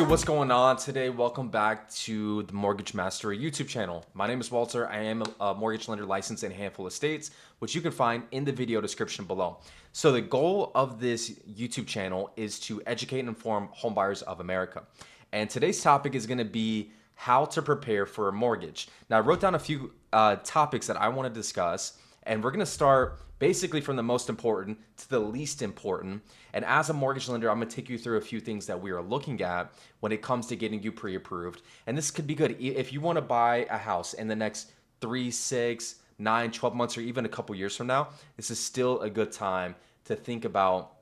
what's going on today? Welcome back to the Mortgage Mastery YouTube channel. My name is Walter. I am a mortgage lender licensed in a handful of states, which you can find in the video description below. So the goal of this YouTube channel is to educate and inform homebuyers of America. And today's topic is going to be how to prepare for a mortgage. Now, I wrote down a few topics that I want to discuss, and we're going to start basically from the most important to the least important. And as a mortgage lender, I'm going to take you through a few things that we are looking at when it comes to getting you pre-approved. And this could be good if you want to buy a house in the next 3, 6, 9, 12 months, or even a couple years from now. This is still a good time to think about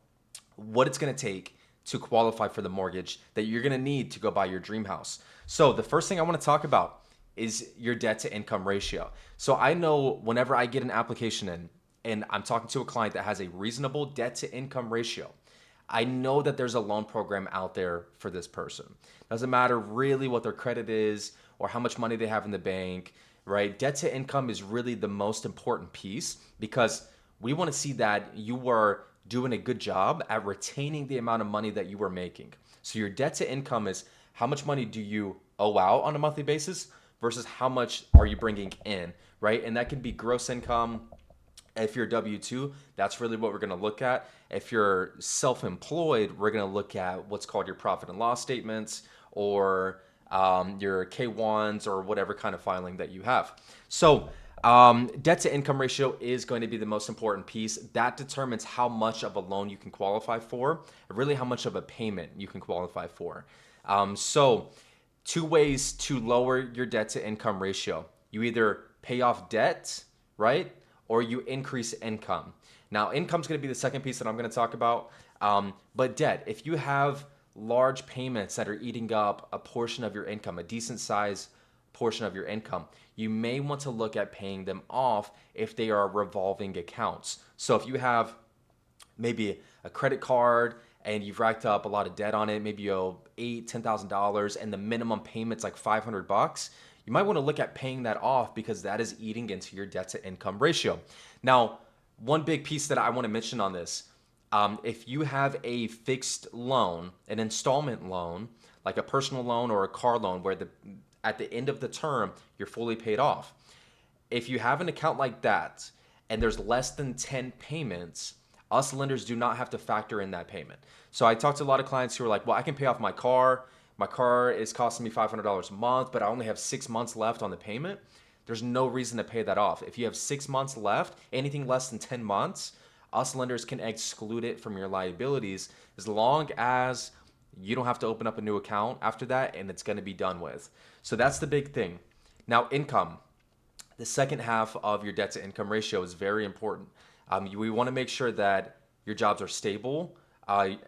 what it's going to take to qualify for the mortgage that you're going to need to go buy your dream house. So the first thing I want to talk about is your debt to income ratio. So I know whenever I get an application in and I'm talking to a client that has a reasonable debt to income ratio, I know that there's a loan program out there for this person. Doesn't matter really what their credit is or how much money they have in the bank, right? Debt to income is really the most important piece because we want to see that you are doing a good job at retaining the amount of money that you are making. So your debt to income is how much money do you owe out on a monthly basis versus how much are you bringing in, right? And that can be gross income. If you're W-2, that's really what we're going to look at. If you're self-employed, we're going to look at what's called your profit and loss statements or your K-1s or whatever kind of filing that you have. So debt to income ratio is going to be the most important piece. That determines how much of a loan you can qualify for, really how much of a payment you can qualify for. So two ways to lower your debt to income ratio. You either pay off debt, right? Or you increase income. Now, income is going to be the second piece that I'm going to talk about. But debt, if you have large payments that are eating up a portion of your income, a decent size portion of your income, you may want to look at paying them off if they are revolving accounts. So if you have maybe a credit card and you've racked up a lot of debt on it, maybe you owe $8,000, $10,000, and the minimum payment's like $500, you might want to look at paying that off because that is eating into your debt to income ratio. Now, one big piece that I want to mention on this, if you have a fixed loan, an installment loan, like a personal loan or a car loan where at the end of the term, you're fully paid off. If you have an account like that and there's less than 10 payments, us lenders do not have to factor in that payment. So I talked to a lot of clients who are like, well, I can pay off my car. My car is costing me $500 a month, but I only have 6 months left on the payment. There's no reason to pay that off. If you have 6 months left, anything less than 10 months, us lenders can exclude it from your liabilities as long as you don't have to open up a new account after that and it's going to be done with. So that's the big thing. Now, income. The second half of your debt to income ratio is very important. We want to make sure that your jobs are stable.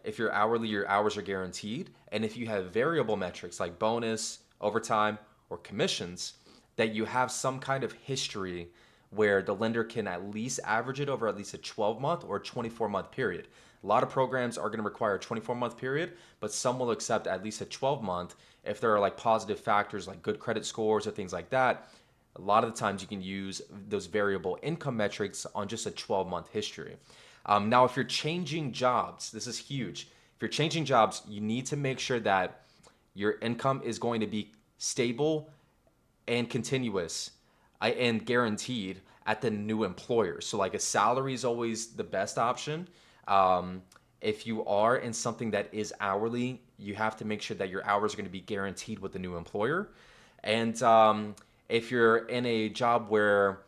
If you're hourly, your hours are guaranteed. And if you have variable metrics like bonus, overtime, or commissions, that you have some kind of history where the lender can at least average it over at least a 12-month or 24-month period. A lot of programs are going to require a 24-month period, but some will accept at least a 12-month if there are like positive factors like good credit scores or things like that. A lot of the times you can use those variable income metrics on just a 12-month history. Now, if you're changing jobs, this is huge. If you're changing jobs, you need to make sure that your income is going to be stable and continuous and guaranteed at the new employer. So like a salary is always the best option. If you are in something that is hourly, you have to make sure that your hours are going to be guaranteed with the new employer. And if you're in a job where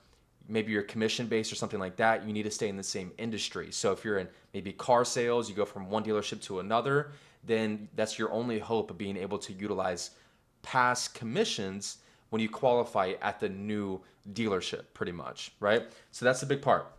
maybe you're commission based or something like that, you need to stay in the same industry. So if you're in maybe car sales, you go from one dealership to another, then that's your only hope of being able to utilize past commissions when you qualify at the new dealership, pretty much, right? So that's the big part.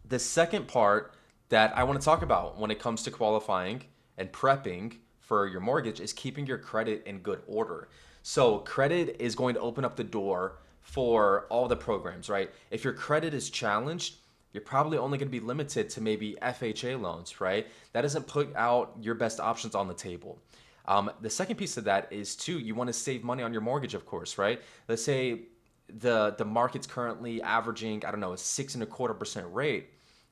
The second part that I want to talk about when it comes to qualifying and prepping for your mortgage is keeping your credit in good order. So credit is going to open up the door for all the programs, right? If your credit is challenged, you're probably only going to be limited to maybe FHA loans, right? That doesn't put out your best options on the table. The second piece of that is too, you want to save money on your mortgage, of course, right? Let's say the market's currently averaging, I don't know, a 6.25% rate.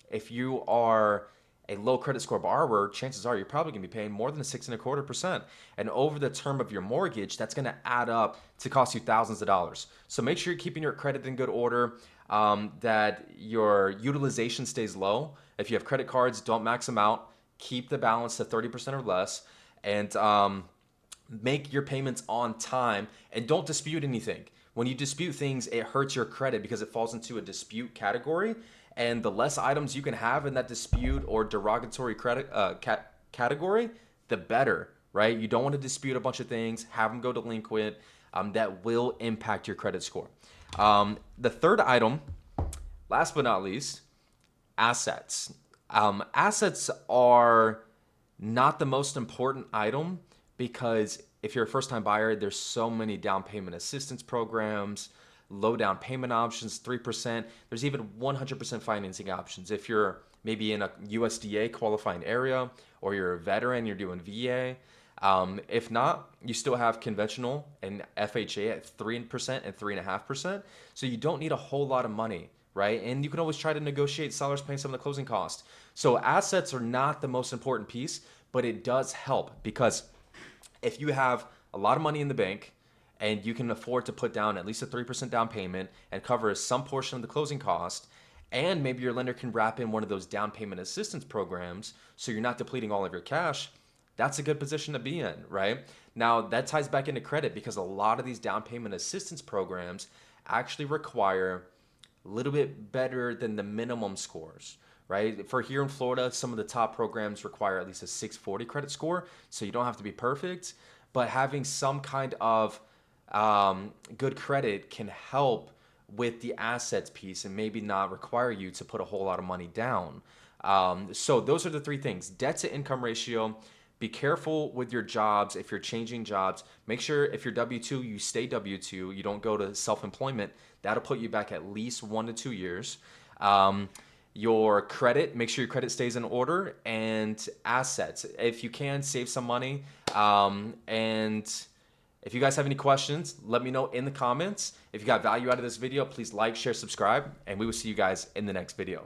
If you are a low credit score borrower, chances are you're probably going to be paying more than a 6.25%. And over the term of your mortgage, that's going to add up to cost you thousands of dollars. So make sure you're keeping your credit in good order, that your utilization stays low. If you have credit cards, don't max them out. Keep the balance to 30% or less, and make your payments on time, and don't dispute anything. When you dispute things, it hurts your credit because it falls into a dispute category. And the less items you can have in that dispute or derogatory credit category, the better, right? You don't want to dispute a bunch of things, have them go delinquent. That will impact your credit score. The third item, last but not least, assets. Assets are not the most important item because if you're a first time buyer, there's so many down payment assistance programs, low down payment options, 3%. There's even 100% financing options. If you're maybe in a USDA qualifying area or you're a veteran, you're doing VA. If not, you still have conventional and FHA at 3% and 3.5%. So you don't need a whole lot of money, right? And you can always try to negotiate sellers paying some of the closing costs. So assets are not the most important piece, but it does help because if you have a lot of money in the bank and you can afford to put down at least a 3% down payment and cover some portion of the closing cost, and maybe your lender can wrap in one of those down payment assistance programs so you're not depleting all of your cash, that's a good position to be in, right? Now, that ties back into credit because a lot of these down payment assistance programs actually require a little bit better than the minimum scores, right? For here in Florida, some of the top programs require at least a 640 credit score, so you don't have to be perfect, but having some kind of good credit can help with the assets piece and maybe not require you to put a whole lot of money down. So those are the three things: debt to income ratio. Be careful with your jobs. If you're changing jobs, make sure if you're W-2, you stay W-2. You don't go to self-employment. That'll put you back at least 1 to 2 years. Your credit, make sure your credit stays in order, and assets. If you can, save some money. And if you guys have any questions, let me know in the comments. If you got value out of this video, please like, share, subscribe, and we will see you guys in the next video.